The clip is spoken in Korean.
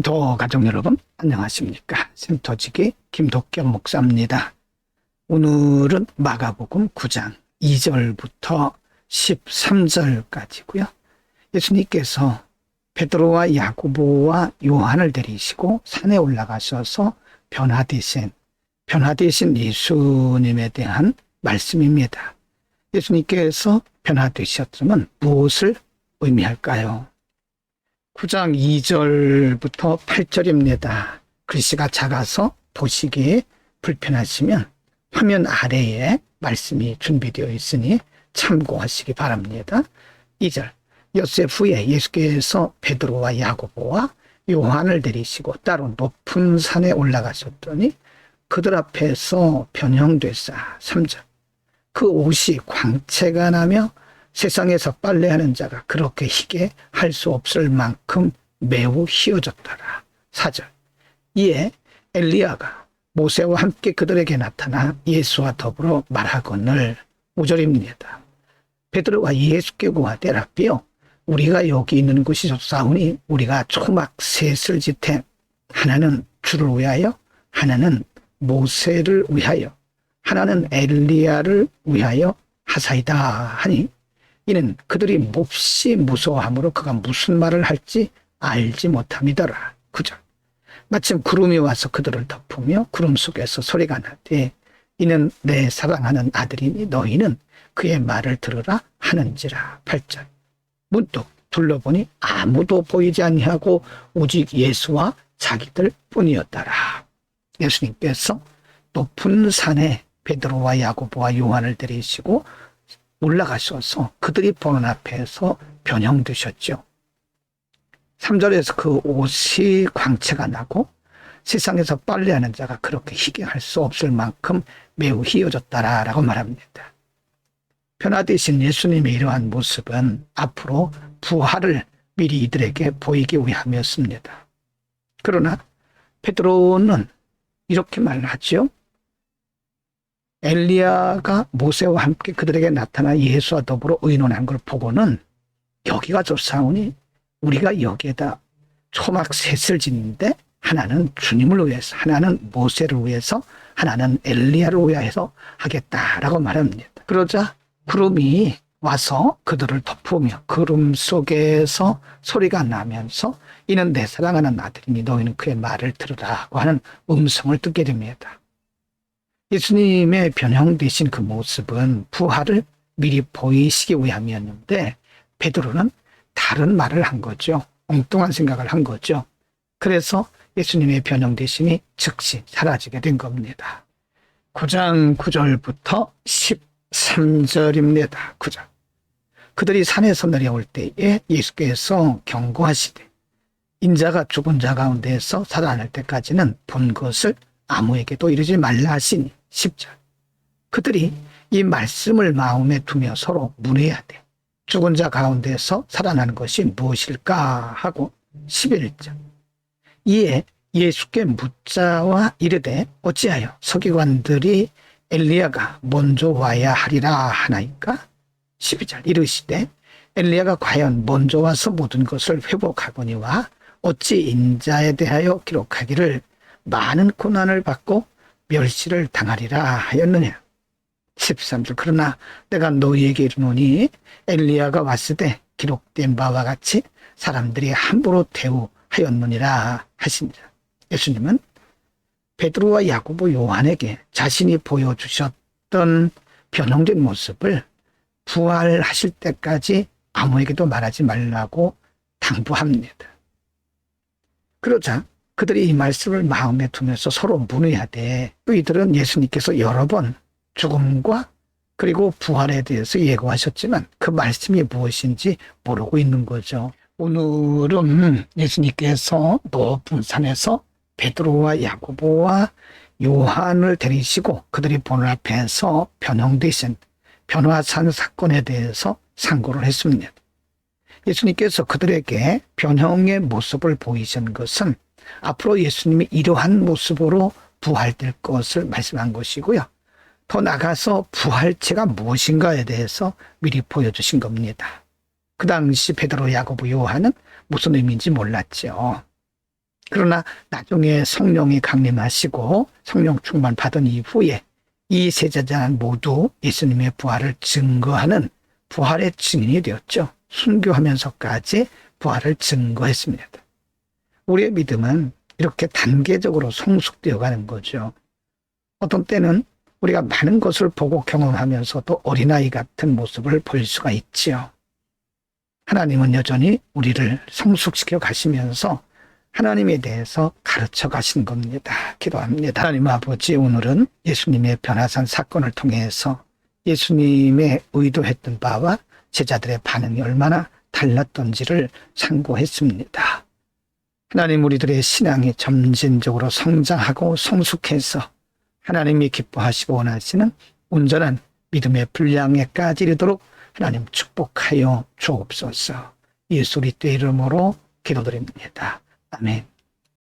도 가족 여러분 안녕하십니까? 샘터지기 김덕겸 목사입니다. 오늘은 마가복음 9장 2절부터 13절까지고요. 예수님께서 베드로와 야고보와 요한을 데리시고 산에 올라가셔서 변화되신 예수님에 대한 말씀입니다. 예수님께서 변화되셨으면 무엇을 의미할까요? 9장 2절부터 8절입니다. 글씨가 작아서 보시기에 불편하시면 화면 아래에 말씀이 준비되어 있으니 참고하시기 바랍니다. 2절 엿새 후에 예수께서 베드로와 야고보와 요한을 데리시고 따로 높은 산에 올라가셨더니 그들 앞에서 변형되사 3절 그 옷이 광채가 나며 세상에서 빨래하는 자가 그렇게 희게 할 수 없을 만큼 매우 희어졌더라. 4절 이에 엘리야가 모세와 함께 그들에게 나타나 예수와 더불어 말하거늘 5절입니다. 베드로가 예수께 구하되 라삐요 우리가 여기 있는 곳이 좋사오니 우리가 초막 셋을 짓되 하나는 주를 위하여 하나는 모세를 위하여 하나는 엘리야를 위하여 하사이다 하니 이는 그들이 몹시 무서워하므로 그가 무슨 말을 할지 알지 못함이더라. 9절 마침 구름이 와서 그들을 덮으며 구름 속에서 소리가 나되 이는 내 사랑하는 아들이니 너희는 그의 말을 들으라 하는지라. 8절 문득 둘러보니 아무도 보이지 아니하고 오직 예수와 자기들 뿐이었더라. 예수님께서 높은 산에 베드로와 야고보와 요한을 데리시고 올라가셔서 그들이 보는 앞에서 변형되셨죠. 3절에서 그 옷이 광채가 나고 세상에서 빨래하는 자가 그렇게 희게 할 수 없을 만큼 매우 희어졌다라고 말합니다. 변화되신 예수님의 이러한 모습은 앞으로 부활을 미리 이들에게 보이기 위함이었습니다. 그러나 베드로는 이렇게 말하죠. 엘리야가 모세와 함께 그들에게 나타나 예수와 더불어 의논한 걸 보고는 여기가 좋사오니 우리가 여기에다 초막 셋을 짓는데 하나는 주님을 위해서 하나는 모세를 위해서 하나는 엘리야를 위하여서 하겠다라고 말합니다. 그러자 구름이 와서 그들을 덮으며 구름 속에서 소리가 나면서 이는 내 사랑하는 아들이니 너희는 그의 말을 들으라고 하는 음성을 듣게 됩니다. 예수님의 변형되신 그 모습은 부활을 미리 보이시기 위함이었는데 베드로는 다른 말을 한 거죠. 엉뚱한 생각을 한 거죠. 그래서 예수님의 변형되심이 즉시 사라지게 된 겁니다. 9장 9절부터 13절입니다. 9절 그들이 산에서 내려올 때에 예수께서 경고하시되 인자가 죽은 자 가운데에서 살아날 때까지는 본 것을 아무에게도 이르지 말라 하시니 10절 그들이 이 말씀을 마음에 두며 서로 문의하되 죽은 자 가운데서 살아나는 것이 무엇일까 하고 11절 이에 예수께 묻자와 이르되 어찌하여 서기관들이 엘리야가 먼저 와야 하리라 하나이까 12절 이르시되 엘리야가 과연 먼저 와서 모든 것을 회복하거니와 어찌 인자에 대하여 기록하기를 많은 고난을 받고 멸시를 당하리라 하였느냐. 13절 그러나 내가 너희에게 이르노니 엘리야가 왔을 때 기록된 바와 같이 사람들이 함부로 대우하였느니라 하시니라. 예수님은 베드로와 야고보 요한에게 자신이 보여주셨던 변형된 모습을 부활하실 때까지 아무에게도 말하지 말라고 당부합니다. 그러자 그들이 이 말씀을 마음에 두면서 서로 문의하되 또 이들은 예수님께서 여러 번 죽음과 그리고 부활에 대해서 예고하셨지만 그 말씀이 무엇인지 모르고 있는 거죠. 오늘은 예수님께서 높은 산에서 베드로와 야고보와 요한을 데리시고 그들이 보는 앞에서 변형되신 변화산 사건에 대해서 상고를 했습니다. 예수님께서 그들에게 변형의 모습을 보이신 것은 앞으로 예수님이 이러한 모습으로 부활될 것을 말씀한 것이고요. 더 나아가서 부활체가 무엇인가에 대해서 미리 보여주신 겁니다. 그 당시 베드로, 야고보, 요한은 무슨 의미인지 몰랐죠. 그러나 나중에 성령이 강림하시고 성령 충만 받은 이후에 이 세 제자는 모두 예수님의 부활을 증거하는 부활의 증인이 되었죠. 순교하면서까지 부활을 증거했습니다. 우리의 믿음은 이렇게 단계적으로 성숙되어 가는 거죠. 어떤 때는 우리가 많은 것을 보고 경험하면서도 어린아이 같은 모습을 볼 수가 있지요. 하나님은 여전히 우리를 성숙시켜 가시면서 하나님에 대해서 가르쳐 가신 겁니다. 기도합니다. 하나님 아버지, 오늘은 예수님의 변화산 사건을 통해서 예수님의 의도했던 바와 제자들의 반응이 얼마나 달랐던지를 상고했습니다. 하나님, 우리들의 신앙이 점진적으로 성장하고 성숙해서 하나님이 기뻐하시고 원하시는 온전한 믿음의 분량에까지 이르도록 하나님 축복하여 주옵소서. 예수 그리스도의 이름으로 기도드립니다. 아멘.